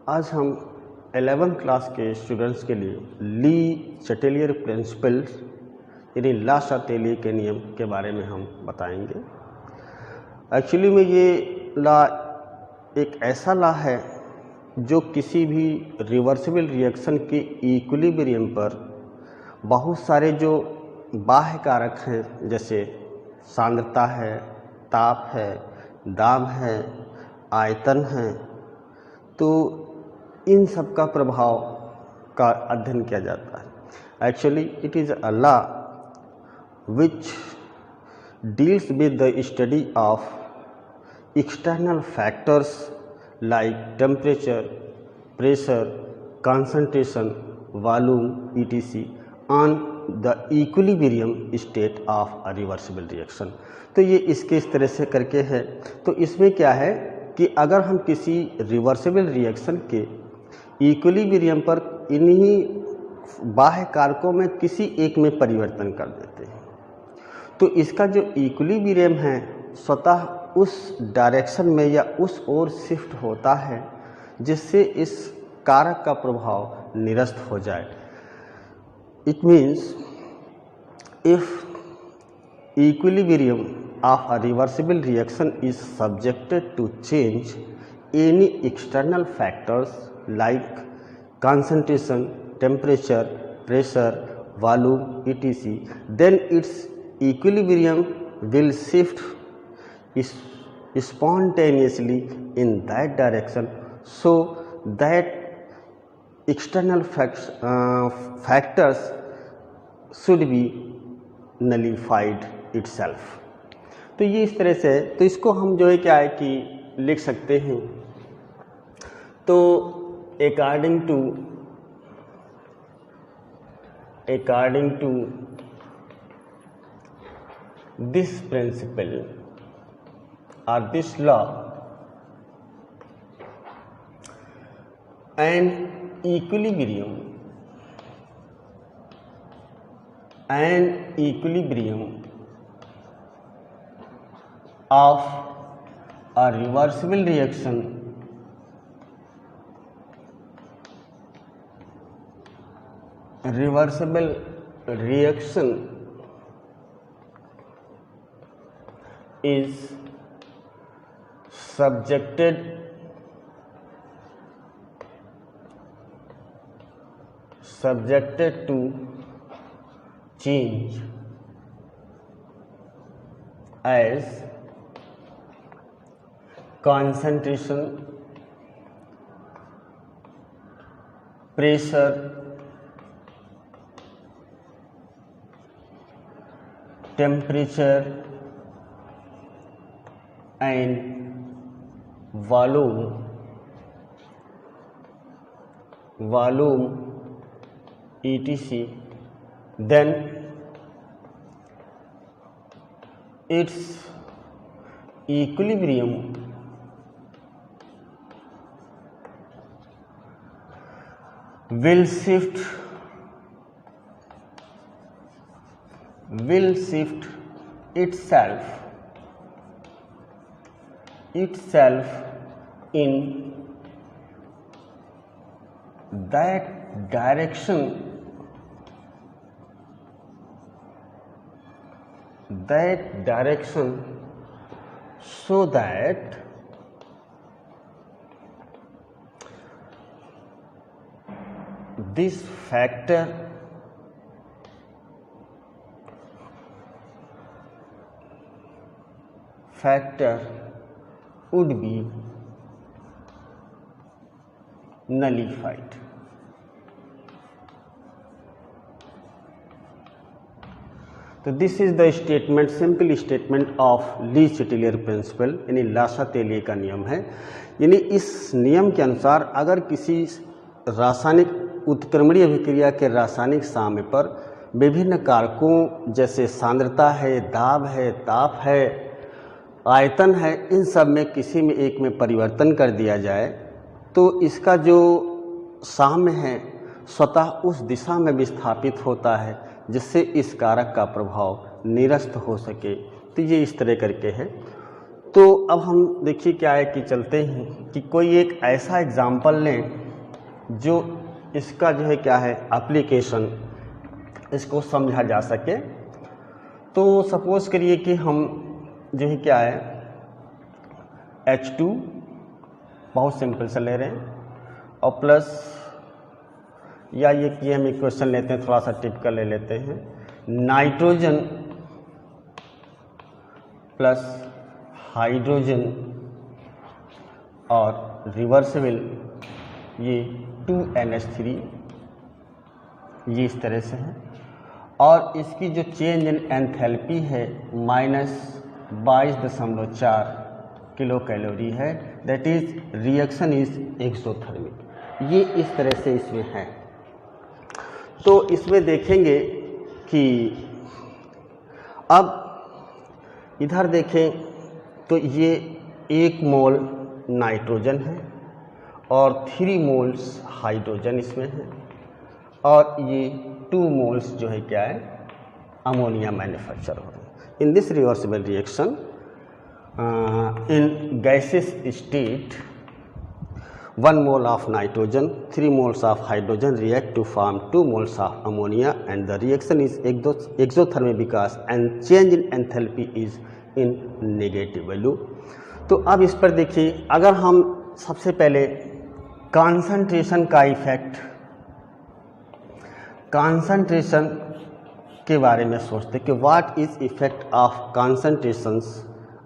आज हम 11th class के स्टूडेंट्स के लिए ली चटेलियर प्रिंसिपल्स यानी ला चाटेलियर के नियम के बारे में हम बताएंगे। एक्चुअली में ये ला एक ऐसा ला है जो किसी भी रिवर्सिबल रिएक्शन के इक्विलिब्रियम पर बहुत सारे जो बाह्य कारक हैं, जैसे सांद्रता है, ताप है, दाब है, आयतन है, तो इन सब का प्रभाव का अध्ययन किया जाता है। Actually it is a law which deals with the study of external factors like temperature, pressure, concentration, volume, etc. on the equilibrium state of a reversible reaction। तो ये इसके इस तरह से करके है। तो इसमें क्या है कि अगर हम किसी रिवर्सिबल रिएक्शन के इक्विलिब्रियम पर इन्हीं बाह्य कारकों में किसी एक में परिवर्तन कर देते हैं, तो इसका जो इक्विलिब्रियम है स्वतः उस डायरेक्शन में या उस ओर शिफ्ट होता है जिससे इस कारक का प्रभाव निरस्त हो जाए। It means if equilibrium of a reversible reaction is subjected to change any external factors like concentration, temperature, pressure, volume, etc., then its equilibrium will shift spontaneously in that direction, so that external factors should be nullified itself। तो ये इस तरह से, तो इसको हम जो है क्या है कि लिख सकते हैं। तो अकॉर्डिंग टू दिस प्रिंसिपल और this law and equilibrium of a reversible reaction is subjected to change as concentration, pressure, temperature and volume etc., then its equilibrium will shift itself in that direction so that this factor would be nullified। तो this is the statement, simple statement of Le Chatelier principle, यानी Le चाटेलियर का नियम है। यानी इस नियम के अनुसार अगर किसी रासायनिक उत्क्रमणीय अभिक्रिया के रासायनिक साम्य पर विभिन्न कारकों जैसे सांद्रता है, दाब है, ताप है, आयतन है, इन सब में किसी में एक में परिवर्तन कर दिया जाए तो इसका जो साम्य है स्वतः उस दिशा में विस्थापित होता है जिससे इस कारक का प्रभाव निरस्त हो सके। तो ये इस तरह करके है। तो अब हम देखिए क्या है कि चलते हैं कि कोई एक ऐसा एग्जाम्पल लें जो इसका जो है क्या है एप्लीकेशन, इसको समझा जा सके। तो सपोज करिए कि हम जो है क्या है H2 बहुत सिंपल से ले रहे हैं और प्लस, या ये कि हम इक्वेशन लेते हैं थोड़ा सा टिपिकल ले लेते हैं, नाइट्रोजन प्लस हाइड्रोजन और रिवर्सिबल, ये 2NH3, ये इस तरह से है। और इसकी जो चेंज इन एंथैल्पी है -22.4 किलो कैलोरी है, that is reaction is exothermic. ये इस तरह से इसमें है। तो इसमें देखेंगे कि अब इधर देखें तो ये 1 मोल नाइट्रोजन है और 3 मोल्स हाइड्रोजन इसमें है, और ये 2 मोल्स जो है क्या है अमोनिया मैन्युफैक्चर हो रहे हैं। In this reversible reaction in gaseous state 1 mole of nitrogen 3 moles of hydrogen react to form 2 moles of ammonia and the reaction is exothermic because and change in enthalpy is in negative value। तो अब इस पर देखिए, अगर हम सबसे पहले concentration का इफेक्ट, कॉन्सेंट्रेशन के बारे में सोचते कि what is effect of concentrations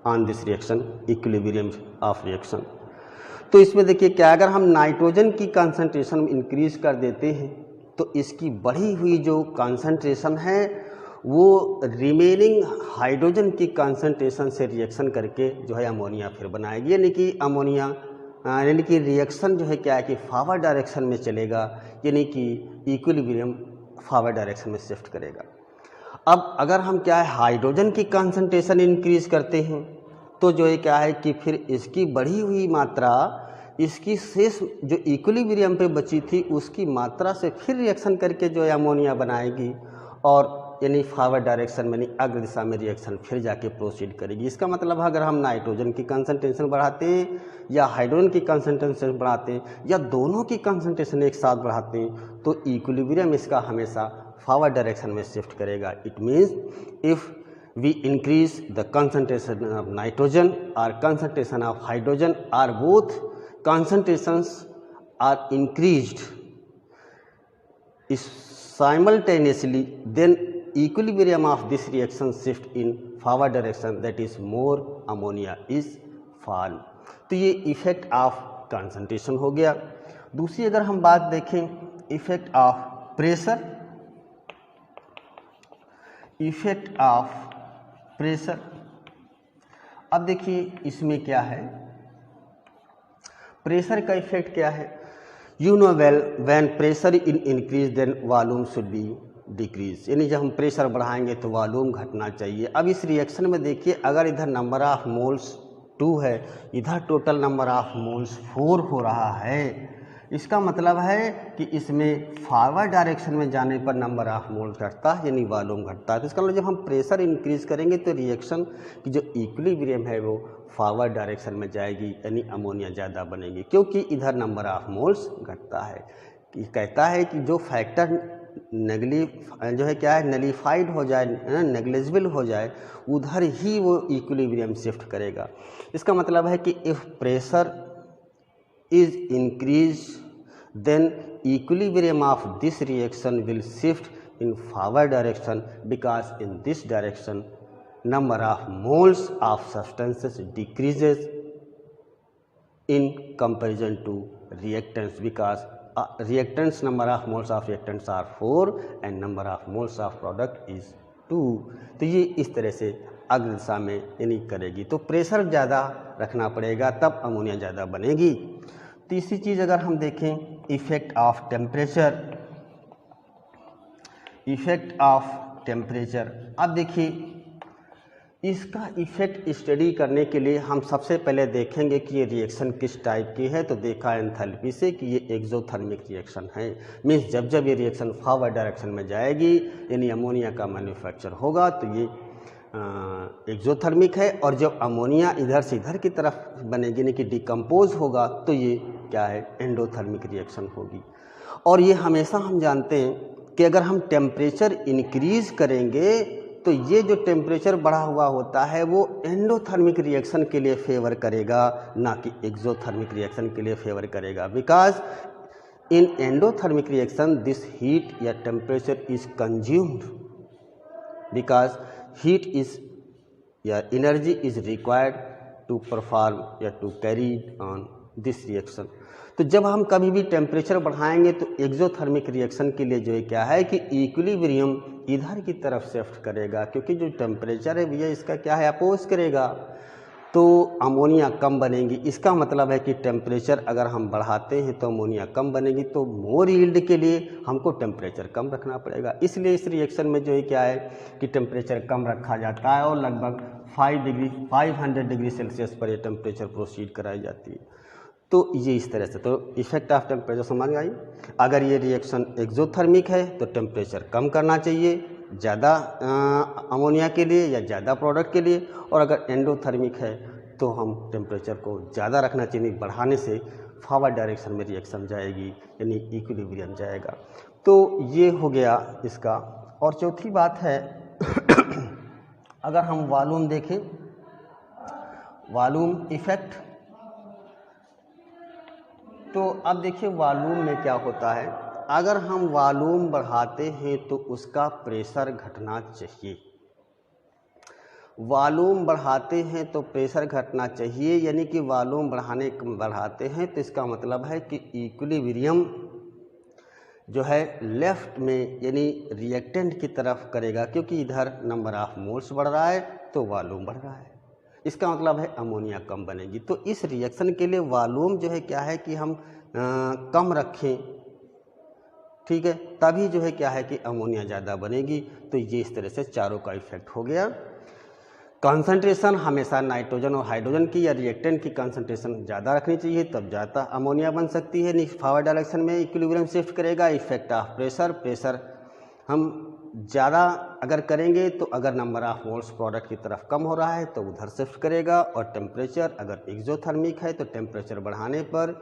on this reaction, equilibrium of reaction. तो इसमें देखिए क्या, अगर हम नाइट्रोजन की कंसंट्रेशन इंक्रीज कर देते हैं तो इसकी बढ़ी हुई जो कंसंट्रेशन है वो रिमेनिंग हाइड्रोजन की कंसंट्रेशन से रिएक्शन करके जो है अमोनिया फिर बनाएगी, यानी कि अमोनिया यानी कि रिएक्शन जो है क्या है कि फॉरवर्ड डायरेक्शन में चलेगा, यानी कि इक्विलिब्रियम फॉरवर्ड डायरेक्शन में शिफ्ट करेगा। अब अगर हम क्या है हाइड्रोजन की कंसंट्रेशन इंक्रीज करते हैं तो जो है क्या है कि फिर इसकी बढ़ी हुई मात्रा इसकी शेष जो इक्विलिब्रियम पे बची थी उसकी मात्रा से फिर रिएक्शन करके जो है अमोनिया बनाएगी, और यानी फॉरवर्ड डायरेक्शन में, यानी अग्र दिशा में रिएक्शन फिर जाके प्रोसीड करेगी। इसका मतलब है अगर हम नाइट्रोजन की कंसंट्रेशन बढ़ाते हैं या हाइड्रोजन की कंसंट्रेशन बढ़ाते हैं या दोनों की कंसंट्रेशन एक साथ बढ़ाते हैं तो इक्विलिब्रियम इसका हमेशा फॉरवर्ड डायरेक्शन में शिफ्ट करेगा। It means if we increase the concentration of nitrogen और concentration of hydrogen are both concentrations are increased simultaneously, then equilibrium of this reaction shift in forward direction, that is more ammonia is formed। तो ये effect of concentration हो गया। दूसरी अगर हम बात देखें effect of pressure, effect of pressure, अब देखिए इसमें क्या है, प्रेशर का इफेक्ट क्या है। You know well when pressure in increase then volume should be decrease, यानी जब हम प्रेशर बढ़ाएंगे तो वॉल्यूम घटना चाहिए। अब इस रिएक्शन में देखिए अगर इधर नंबर ऑफ मोल्स 2 है, इधर टोटल नंबर ऑफ मोल्स 4 हो रहा है, इसका मतलब है कि इसमें फॉरवर्ड डायरेक्शन में जाने पर नंबर ऑफ मोल्स घटता है, यानी वॉल्यूम घटता है। तो इसका मतलब जब हम प्रेशर इंक्रीज करेंगे तो रिएक्शन की जो इक्विलिब्रियम है वो फॉरवर्ड डायरेक्शन में जाएगी, यानी अमोनिया ज़्यादा बनेगी, क्योंकि इधर नंबर ऑफ मोल्स घटता है। ये कहता है कि जो फैक्टर जो है क्या है नलीफाइड हो जाए, नेग्लिजिबल हो जाए, उधर ही वो इक्विलिब्रियम शिफ्ट करेगा। इसका मतलब है कि if pressure is increased then equilibrium of this reaction will shift in forward direction because in this direction number of moles of substances decreases in comparison to reactants because reactants number of moles of reactants are 4 and number of moles of product is 2। तो ये इस तरह से अग्र दिशा में यानी करेगी। तो प्रेशर ज़्यादा रखना पड़ेगा तब अमोनिया ज़्यादा बनेगी। तीसरी चीज़ अगर हम देखें effect of temperature, effect of temperature, अब देखिए इसका इफेक्ट स्टडी करने के लिए हम सबसे पहले देखेंगे कि ये रिएक्शन किस टाइप की है। तो देखा एंथैल्पी से कि ये एक्सोथर्मिक रिएक्शन है, मीन्स जब जब ये रिएक्शन फॉरवर्ड डायरेक्शन में जाएगी यानी अमोनिया का मैन्युफैक्चर होगा तो ये एक्सोथर्मिक है, और जब अमोनिया इधर से इधर की तरफ बनेगी यानी कि डिकम्पोज होगा तो ये क्या है, एंडोथर्मिक रिएक्शन होगी। और ये हमेशा हम जानते हैं कि अगर हम टेम्परेचर इंक्रीज करेंगे तो ये जो टेम्परेचर बढ़ा हुआ होता है वो एंडोथर्मिक रिएक्शन के लिए फेवर करेगा, ना कि एक्सोथर्मिक रिएक्शन के लिए फेवर करेगा। Because in endothermic reaction this heat या temperature is consumed, because heat is या energy is required to perform या to carry on this reaction. तो जब हम कभी भी टेम्परेचर बढ़ाएंगे तो एक्सोथर्मिक रिएक्शन के लिए जो है क्या है कि इक्विलिब्रियम इधर की तरफ शिफ्ट करेगा, क्योंकि जो टेम्परेचर है भैया इसका क्या है, अपोज करेगा, तो अमोनिया कम बनेगी। इसका मतलब है कि टेम्परेचर अगर हम बढ़ाते हैं तो अमोनिया कम बनेगी, तो मोर यील्ड के लिए हमको टेम्परेचर कम रखना पड़ेगा। इसलिए इस रिएक्शन में जो है क्या है कि टेम्परेचर कम रखा जाता है और लगभग 500 डिग्री सेल्सियस पर ये टेम्परेचर प्रोसीड कराई जाती है। तो ये इस तरह से, तो इफेक्ट ऑफ टेम्परेचर समझ में आई। अगर ये रिएक्शन एक्सोथर्मिक है तो टेम्परेचर कम करना चाहिए ज़्यादा अमोनिया के लिए या ज़्यादा प्रोडक्ट के लिए, और अगर एंडोथर्मिक है तो हम टेम्परेचर को ज़्यादा रखना चाहिए। बढ़ाने से फॉरवर्ड डायरेक्शन में रिएक्शन जाएगी यानी इक्विलिब्रियम जाएगा। तो ये हो गया इसका। और चौथी बात है अगर हम वॉल्यूम देखें, वॉल्यूम इफेक्ट, तो अब देखिए वॉल्यूम में क्या होता है। अगर हम वॉल्यूम बढ़ाते हैं तो उसका प्रेशर घटना चाहिए। वॉल्यूम बढ़ाते हैं तो प्रेशर घटना चाहिए, यानी कि वॉल्यूम बढ़ाते हैं तो इसका मतलब है कि इक्विलिब्रियम जो है लेफ्ट में यानी रिएक्टेंट की तरफ करेगा, क्योंकि इधर नंबर ऑफ मोल्स बढ़ रहा है तो वॉल्यूम बढ़ रहा है। इसका मतलब है अमोनिया कम बनेगी। तो इस रिएक्शन के लिए वॉल्यूम जो है क्या है कि हम कम रखें, ठीक है, तभी जो है क्या है कि अमोनिया ज़्यादा बनेगी। तो ये इस तरह से चारों का इफेक्ट हो गया। कंसंट्रेशन हमेशा नाइट्रोजन और हाइड्रोजन की या रिएक्टेंट की कंसंट्रेशन ज़्यादा रखनी चाहिए, तब ज़्यादा अमोनिया बन सकती है। फॉरवर्ड डायरेक्शन में इक्विलिब्रियम शिफ्ट करेगा। इफेक्ट ऑफ प्रेशर, प्रेशर हम ज़्यादा अगर करेंगे तो अगर नंबर ऑफ मोल्स प्रोडक्ट की तरफ कम हो रहा है तो उधर शिफ्ट करेगा। और टेम्परेचर अगर एक्सोथर्मिक है तो टेम्परेचर बढ़ाने पर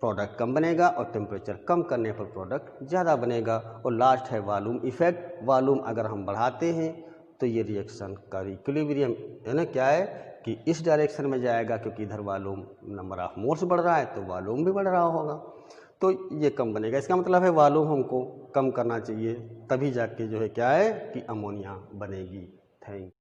प्रोडक्ट कम बनेगा और टेम्परेचर कम करने पर प्रोडक्ट ज़्यादा बनेगा। और लास्ट है वॉल्यूम इफेक्ट। वॉल्यूम अगर हम बढ़ाते हैं तो ये रिएक्शन का इक्विलिब्रियम है ना क्या है कि इस डायरेक्शन में जाएगा, क्योंकि इधर वॉल्यूम नंबर ऑफ मोल्स बढ़ रहा है तो वॉल्यूम भी बढ़ रहा होगा, तो ये कम बनेगा। इसका मतलब है वॉल्यूम हमको कम करना चाहिए, तभी जाके जो है क्या है कि अमोनिया बनेगी। Thank you.